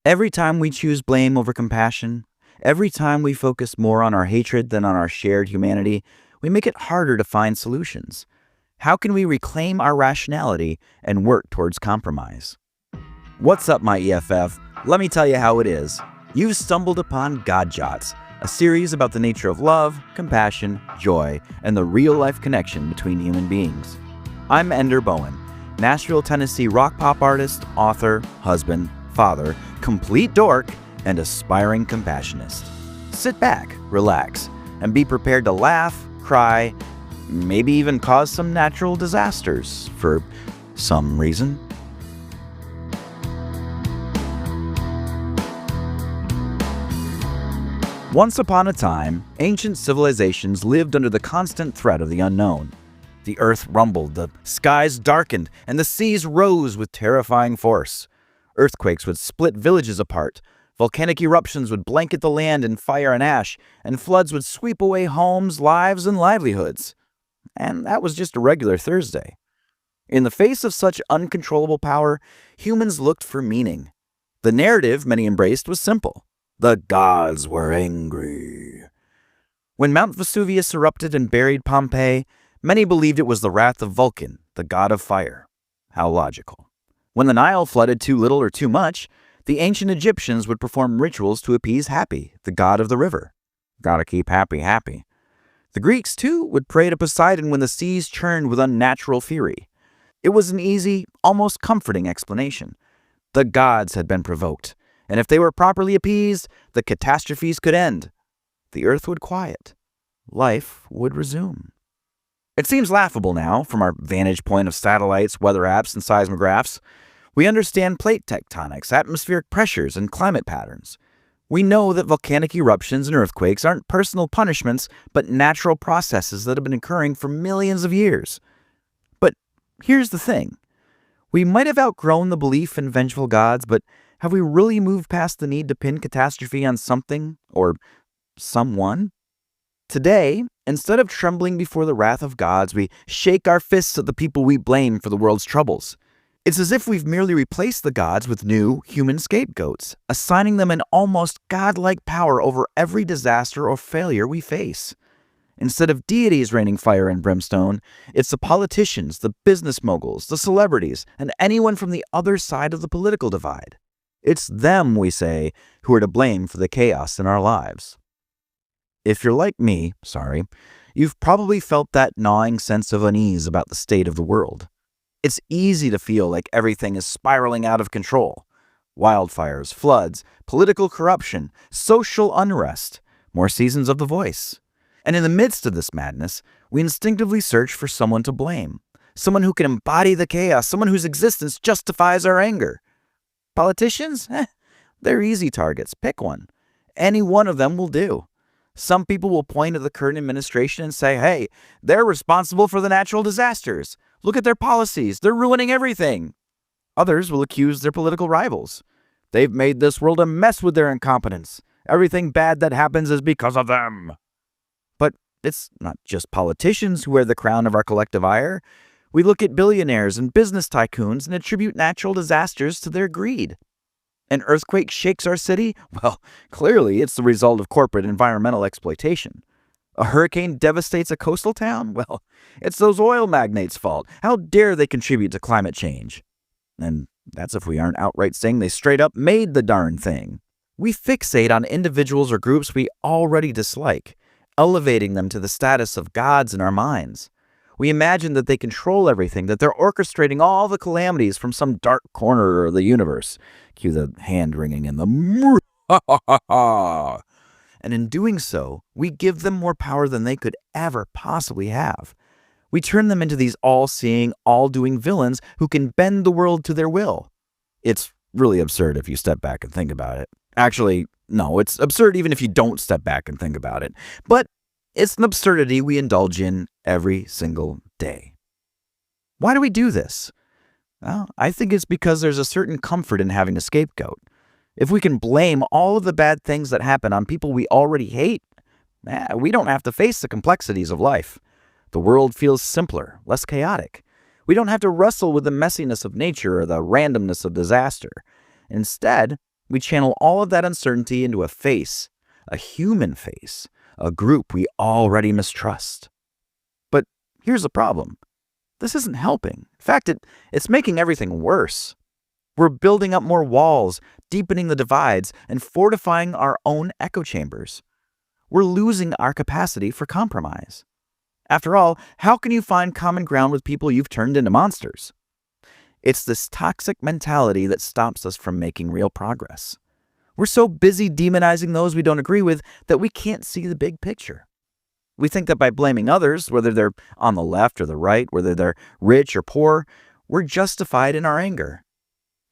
Every time we choose blame over compassion, every time we focus more on our hatred than on our shared humanity, we make it harder to find solutions. How can we reclaim our rationality and work towards compromise? What's up, my EFF? Let me tell you how it is. You've stumbled upon God Jots, a series about the nature of love, compassion, joy, and the real-life connection between human beings. I'm Ender Bowen, Nashville, Tennessee rock pop artist, author, husband, father, complete dork, and aspiring compassionist. Sit back, relax, and be prepared to laugh, cry, maybe even cause some natural disasters for some reason. Once upon a time, ancient civilizations lived under the constant threat of the unknown. The earth rumbled, the skies darkened, and the seas rose with terrifying force. Earthquakes would split villages apart, volcanic eruptions would blanket the land in fire and ash, and floods would sweep away homes, lives, and livelihoods. And that was just a regular Thursday. In the face of such uncontrollable power, humans looked for meaning. The narrative many embraced was simple. The gods were angry. When Mount Vesuvius erupted and buried Pompeii, many believed it was the wrath of Vulcan, the god of fire. How logical. When the Nile flooded too little or too much, the ancient Egyptians would perform rituals to appease Hapi, the god of the river. Gotta keep Hapi happy. The Greeks, too, would pray to Poseidon when the seas churned with unnatural fury. It was an easy, almost comforting explanation. The gods had been provoked, and if they were properly appeased, the catastrophes could end. The earth would quiet. Life would resume. It seems laughable now, from our vantage point of satellites, weather apps, and seismographs. We understand plate tectonics, atmospheric pressures, and climate patterns. We know that volcanic eruptions and earthquakes aren't personal punishments, but natural processes that have been occurring for millions of years. But here's the thing. We might have outgrown the belief in vengeful gods, but have we really moved past the need to pin catastrophe on something or someone? Today, instead of trembling before the wrath of gods, we shake our fists at the people we blame for the world's troubles. It's as if we've merely replaced the gods with new, human scapegoats, assigning them an almost godlike power over every disaster or failure we face. Instead of deities raining fire and brimstone, it's the politicians, the business moguls, the celebrities, and anyone from the other side of the political divide. It's them, we say, who are to blame for the chaos in our lives. If you're like me, you've probably felt that gnawing sense of unease about the state of the world. It's easy to feel like everything is spiraling out of control. Wildfires, floods, political corruption, social unrest, more seasons of The Voice. And in the midst of this madness, we instinctively search for someone to blame, someone who can embody the chaos, someone whose existence justifies our anger. Politicians? They're easy targets. Pick one. Any one of them will do. Some people will point at the current administration and say, hey, they're responsible for the natural disasters. Look at their policies. They're ruining everything. Others will accuse their political rivals. They've made this world a mess with their incompetence. Everything bad that happens is because of them. But it's not just politicians who wear the crown of our collective ire. We look at billionaires and business tycoons and attribute natural disasters to their greed. An earthquake shakes our city? Well, clearly it's the result of corporate environmental exploitation. A hurricane devastates a coastal town? Well, it's those oil magnates' fault. How dare they contribute to climate change? And that's if we aren't outright saying they straight up made the darn thing. We fixate on individuals or groups we already dislike, elevating them to the status of gods in our minds. We imagine that they control everything, that they're orchestrating all the calamities from some dark corner of the universe. Cue the hand-wringing and the and in doing so, we give them more power than they could ever possibly have. We turn them into these all-seeing, all-doing villains who can bend the world to their will. It's really absurd if you step back and think about it. Actually, no, it's absurd even if you don't step back and think about it. But it's an absurdity we indulge in every single day. Why do we do this? Well, I think it's because there's a certain comfort in having a scapegoat. If we can blame all of the bad things that happen on people we already hate, we don't have to face the complexities of life. The world feels simpler, less chaotic. We don't have to wrestle with the messiness of nature or the randomness of disaster. Instead, We channel all of that uncertainty into a face, a human face, a group we already mistrust. But here's the problem. This isn't helping. In fact, it's making everything worse. We're building up more walls, deepening the divides, and fortifying our own echo chambers. We're losing our capacity for compromise. After all, how can you find common ground with people you've turned into monsters? It's this toxic mentality that stops us from making real progress. We're so busy demonizing those we don't agree with that we can't see the big picture. We think that by blaming others, whether they're on the left or the right, whether they're rich or poor, we're justified in our anger.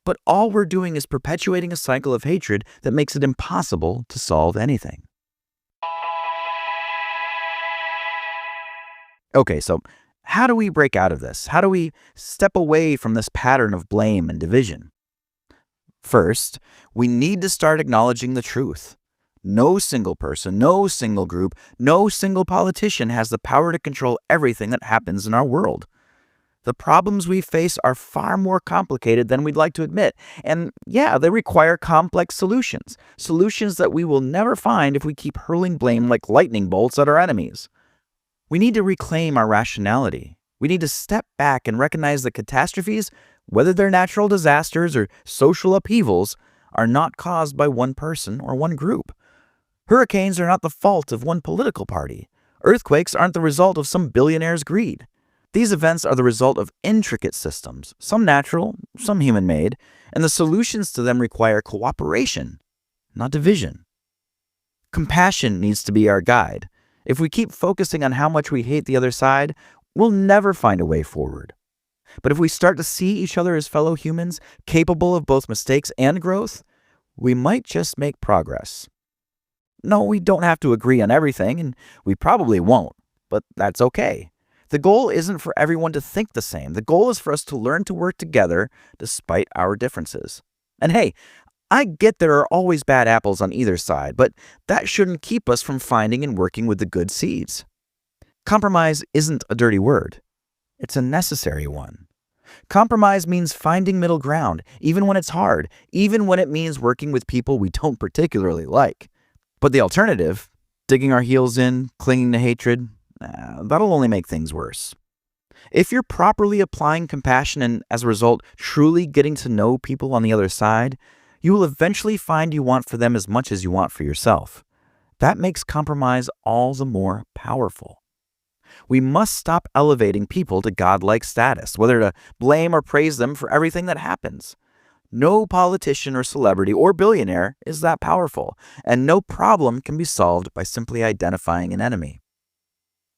But all we're doing is perpetuating a cycle of hatred that makes it impossible to solve anything. Okay, so how do we break out of this? How do we step away from this pattern of blame and division? First, we need to start acknowledging the truth. No single person, no single group, no single politician has the power to control everything that happens in our world. The problems we face are far more complicated than we'd like to admit. And yeah, they require complex solutions. Solutions that we will never find if we keep hurling blame like lightning bolts at our enemies. We need to reclaim our rationality. We need to step back and recognize that catastrophes, whether they're natural disasters or social upheavals, are not caused by one person or one group. Hurricanes are not the fault of one political party. Earthquakes aren't the result of some billionaire's greed. These events are the result of intricate systems, some natural, some human-made, and the solutions to them require cooperation, not division. Compassion needs to be our guide. If we keep focusing on how much we hate the other side, we'll never find a way forward. But if we start to see each other as fellow humans, capable of both mistakes and growth, we might just make progress. No, we don't have to agree on everything, and we probably won't, but that's okay. The goal isn't for everyone to think the same. The goal is for us to learn to work together despite our differences. And hey, I get there are always bad apples on either side, but that shouldn't keep us from finding and working with the good seeds. Compromise isn't a dirty word. It's a necessary one. Compromise means finding middle ground, even when it's hard, even when it means working with people we don't particularly like. But the alternative, digging our heels in, clinging to hatred, that'll only make things worse. If you're properly applying compassion and, as a result, truly getting to know people on the other side, you will eventually find you want for them as much as you want for yourself. That makes compromise all the more powerful. We must stop elevating people to godlike status, whether to blame or praise them for everything that happens. No politician or celebrity or billionaire is that powerful, and no problem can be solved by simply identifying an enemy.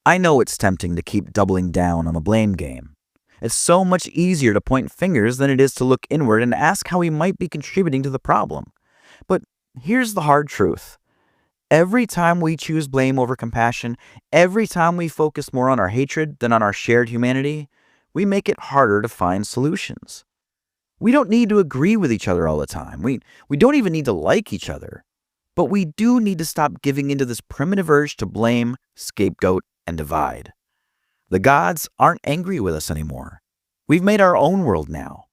I know it's tempting to keep doubling down on the blame game. It's so much easier to point fingers than it is to look inward and ask how we might be contributing to the problem. But here's the hard truth. Every time we choose blame over compassion, every time we focus more on our hatred than on our shared humanity, we make it harder to find solutions. We don't need to agree with each other all the time. We don't even need to like each other. But we do need to stop giving into this primitive urge to blame, scapegoat, and divide. The gods aren't angry with us anymore. We've made our own world now.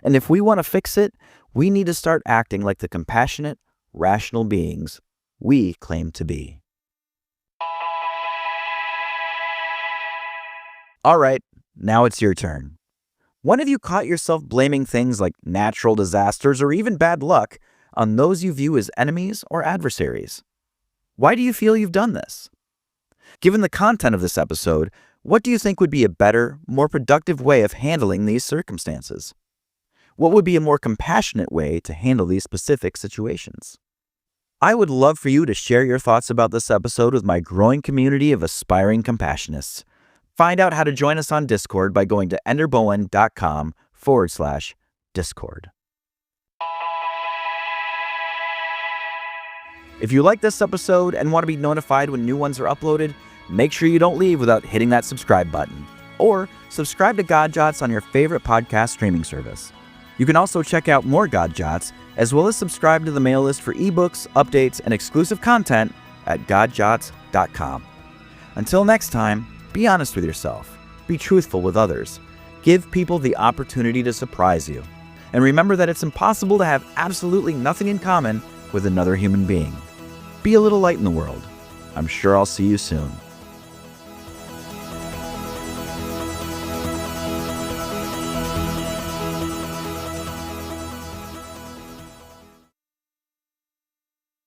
And if we want to fix it, we need to start acting like the compassionate, rational beings we claim to be. All right, now it's your turn. When have you caught yourself blaming things like natural disasters or even bad luck on those you view as enemies or adversaries? Why do you feel you've done this? Given the content of this episode, what do you think would be a better, more productive way of handling these circumstances? What would be a more compassionate way to handle these specific situations? I would love for you to share your thoughts about this episode with my growing community of aspiring compationists. Find out how to join us on Discord by going to enderbowen.com/Discord. If you like this episode and want to be notified when new ones are uploaded, make sure you don't leave without hitting that subscribe button. Or subscribe to God Jots on your favorite podcast streaming service. You can also check out more God Jots, as well as subscribe to the mail list for ebooks, updates, and exclusive content at godjots.com. Until next time, be honest with yourself. Be truthful with others. Give people the opportunity to surprise you. and remember that it's impossible to have absolutely nothing in common with another human being. Be a little light in the world. I'm sure I'll see you soon.